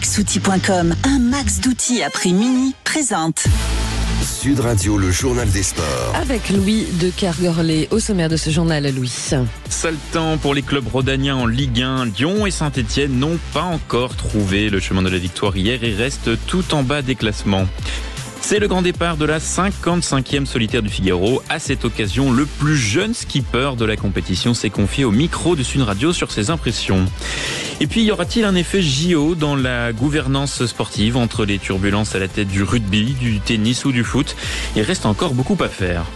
Maxoutil.com, un max d'outils à prix mini, présente Sud Radio, le journal des sports. Avec Louis de Kergorlé, au sommaire de ce journal, Louis. Sale temps pour les clubs rhodaniens en Ligue 1. Lyon et Saint-Etienne n'ont pas encore trouvé le chemin de la victoire hier et restent tout en bas des classements. C'est le grand départ de la 55e solitaire du Figaro. À cette occasion, le plus jeune skipper de la compétition s'est confié au micro de Sud Radio sur ses impressions. Et puis, y aura-t-il un effet JO dans la gouvernance sportive entre les turbulences à la tête du rugby, du tennis ou du foot? Il reste encore beaucoup à faire.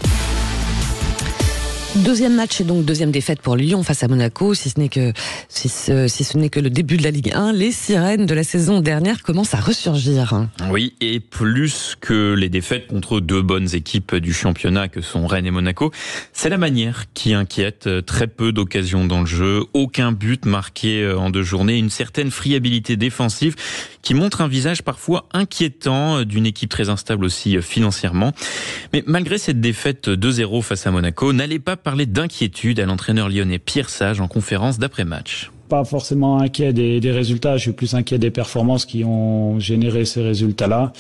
Deuxième match et donc deuxième défaite pour Lyon face à Monaco. Si ce n'est que le début de la Ligue 1, les sirènes de la saison dernière commencent à ressurgir. Oui, et plus que les défaites contre deux bonnes équipes du championnat que sont Rennes et Monaco, c'est la manière qui inquiète. Très peu d'occasions dans le jeu, aucun but marqué en 2 journées, une certaine friabilité défensive qui montre un visage parfois inquiétant d'une équipe très instable aussi financièrement. Mais malgré cette défaite 2-0 face à Monaco, n'allez pas parler d'inquiétude à l'entraîneur lyonnais Pierre Sage en conférence d'après-match. Pas forcément inquiet des résultats, je suis plus inquiet des performances qui ont généré ces résultats-là.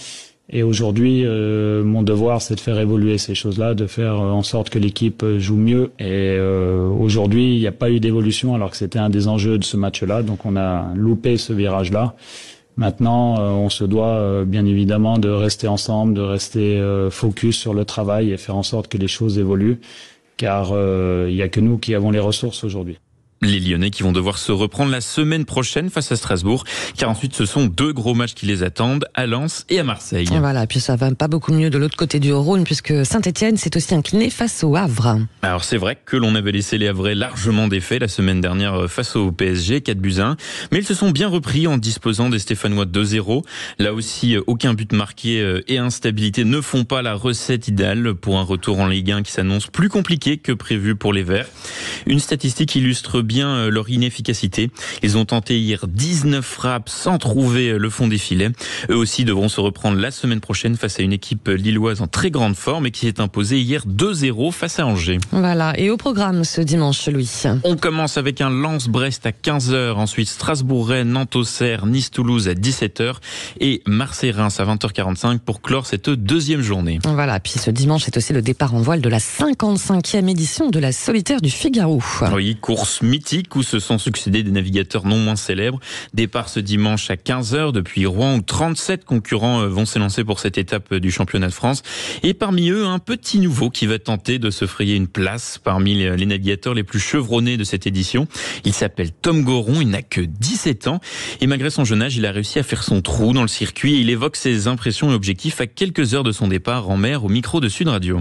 Et aujourd'hui, mon devoir, c'est de faire évoluer ces choses-là, de faire en sorte que l'équipe joue mieux. Et aujourd'hui, il n'y a pas eu d'évolution alors que c'était un des enjeux de ce match-là. Donc on a loupé ce virage-là. Maintenant, on se doit bien évidemment de rester ensemble, de rester focus sur le travail et faire en sorte que les choses évoluent. Car il n'y a que nous qui avons les ressources aujourd'hui. Les Lyonnais qui vont devoir se reprendre la semaine prochaine face à Strasbourg, car ensuite ce sont 2 gros matchs qui les attendent, à Lens et à Marseille. Voilà, puis ça va pas beaucoup mieux de l'autre côté du Rhône, puisque Saint-Etienne s'est aussi incliné face au Havre. Alors c'est vrai que l'on avait laissé les Havrais largement défaits la semaine dernière face au PSG, 4-1, mais ils se sont bien repris en disposant des Stéphanois 2-0. Là aussi, aucun but marqué et instabilité ne font pas la recette idéale pour un retour en Ligue 1 qui s'annonce plus compliqué que prévu pour les Verts. Une statistique illustre bien leur inefficacité. Ils ont tenté hier 19 frappes sans trouver le fond des filets. Eux aussi devront se reprendre la semaine prochaine face à une équipe lilloise en très grande forme et qui s'est imposée hier 2-0 face à Angers. Voilà, et au programme ce dimanche, Louis. On commence avec un Lens-Brest à 15h, ensuite Strasbourg-Rennes, Nantes-Auxerre, Nice-Toulouse à 17h et Marseille-Reims à 20h45 pour clore cette 2e journée. Voilà, puis ce dimanche c'est aussi le départ en voile de la 55e édition de la solitaire du Figaro. Oui, course mythique où se sont succédés des navigateurs non moins célèbres. Départ ce dimanche à 15h depuis Rouen où 37 concurrents vont s'élancer pour cette étape du championnat de France. Et parmi eux, un petit nouveau qui va tenter de se frayer une place parmi les navigateurs les plus chevronnés de cette édition. Il s'appelle Tom Goron, il n'a que 17 ans et malgré son jeune âge, il a réussi à faire son trou dans le circuit et il évoque ses impressions et objectifs à quelques heures de son départ en mer au micro de Sud Radio.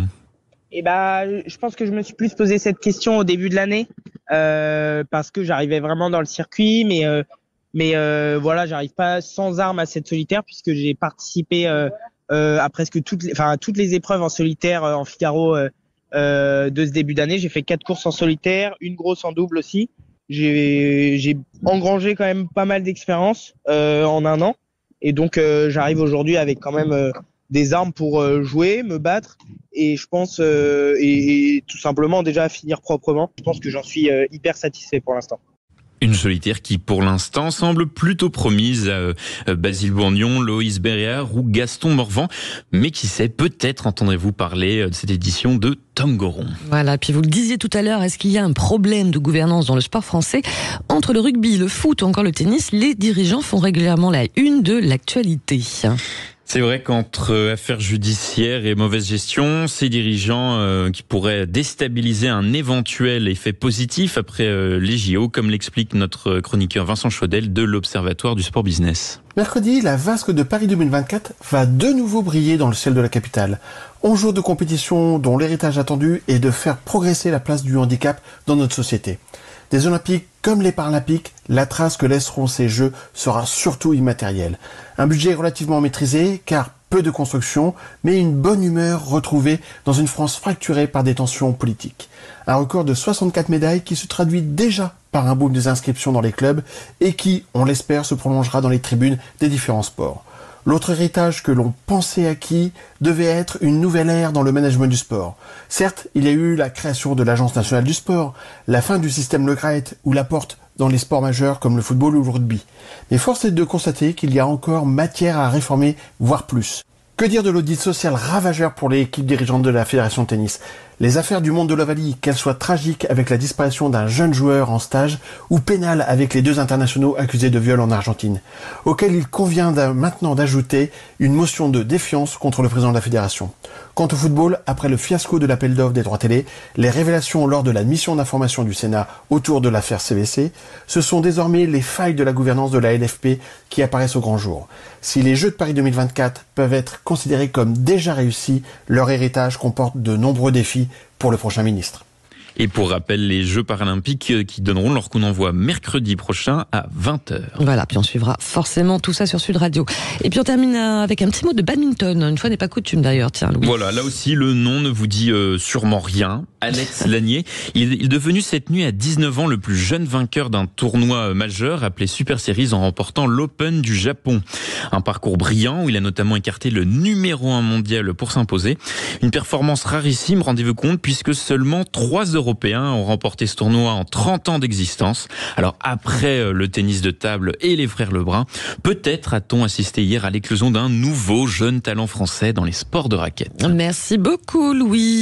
Je pense que je me suis plus posé cette question au début de l'année parce que j'arrivais vraiment dans le circuit, mais voilà, j'arrive pas sans armes à cette solitaire puisque j'ai participé à presque toutes les épreuves en solitaire en Figaro de ce début d'année. J'ai fait 4 courses en solitaire, une grosse en double aussi. J'ai engrangé quand même pas mal d'expérience en 1 an et donc j'arrive aujourd'hui avec quand même des armes pour jouer, me battre et je pense et tout simplement déjà finir proprement. Je pense que j'en suis hyper satisfait pour l'instant. Une solitaire qui, pour l'instant, semble plutôt promise à Basile Bourgnon, Loïs Béréard ou Gaston Morvan. Mais qui sait, peut-être entendrez-vous parler de cette édition de Tom Goron. Voilà, puis vous le disiez tout à l'heure, est-ce qu'il y a un problème de gouvernance dans le sport français? Entre le rugby, le foot ou encore le tennis, les dirigeants font régulièrement la une de l'actualité. C'est vrai qu'entre affaires judiciaires et mauvaise gestion, ces dirigeants qui pourraient déstabiliser un éventuel effet positif après les JO, comme l'explique notre chroniqueur Vincent Chaudel de l'Observatoire du Sport Business. Mercredi, la vasque de Paris 2024 va de nouveau briller dans le ciel de la capitale. 11 jours de compétition dont l'héritage attendu est de faire progresser la place du handicap dans notre société. Des Olympiques comme les Paralympiques, la trace que laisseront ces Jeux sera surtout immatérielle. Un budget relativement maîtrisé, car peu de construction, mais une bonne humeur retrouvée dans une France fracturée par des tensions politiques. Un record de 64 médailles qui se traduit déjà par un boom des inscriptions dans les clubs et qui, on l'espère, se prolongera dans les tribunes des différents sports. L'autre héritage que l'on pensait acquis devait être une nouvelle ère dans le management du sport. Certes, il y a eu la création de l'Agence nationale du sport, la fin du système Le Graët ou la porte dans les sports majeurs comme le football ou le rugby. Mais force est de constater qu'il y a encore matière à réformer, voire plus. Que dire de l'audit social ravageur pour l'équipe dirigeante de la Fédération de tennis ? Les affaires du monde de l'Ovalie, qu'elles soient tragiques avec la disparition d'un jeune joueur en stage ou pénales avec les 2 internationaux accusés de viol en Argentine, auquel il convient maintenant d'ajouter une motion de défiance contre le président de la Fédération. Quant au football, après le fiasco de l'appel d'offres des droits télé, les révélations lors de la mission d'information du Sénat autour de l'affaire CVC, ce sont désormais les failles de la gouvernance de la LFP qui apparaissent au grand jour. Si les Jeux de Paris 2024 peuvent être considérés comme déjà réussis, leur héritage comporte de nombreux défis pour le prochain ministre. Et pour rappel, les Jeux paralympiques qui donneront leur coup d'envoi mercredi prochain à 20h. Voilà, puis on suivra forcément tout ça sur Sud Radio. Et puis on termine avec un petit mot de badminton. Une fois n'est pas coutume d'ailleurs, tiens Louis. Voilà, là aussi le nom ne vous dit sûrement rien. Alex Lanier, il est devenu cette nuit à 19 ans le plus jeune vainqueur d'un tournoi majeur appelé Super Series en remportant l'Open du Japon. Un parcours brillant où il a notamment écarté le numéro 1 mondial pour s'imposer. Une performance rarissime, rendez-vous compte, puisque seulement 3 Européens ont remporté ce tournoi en 30 ans d'existence. Alors après le tennis de table et les frères Lebrun, peut-être a-t-on assisté hier à l'éclosion d'un nouveau jeune talent français dans les sports de raquettes. Merci beaucoup Louis.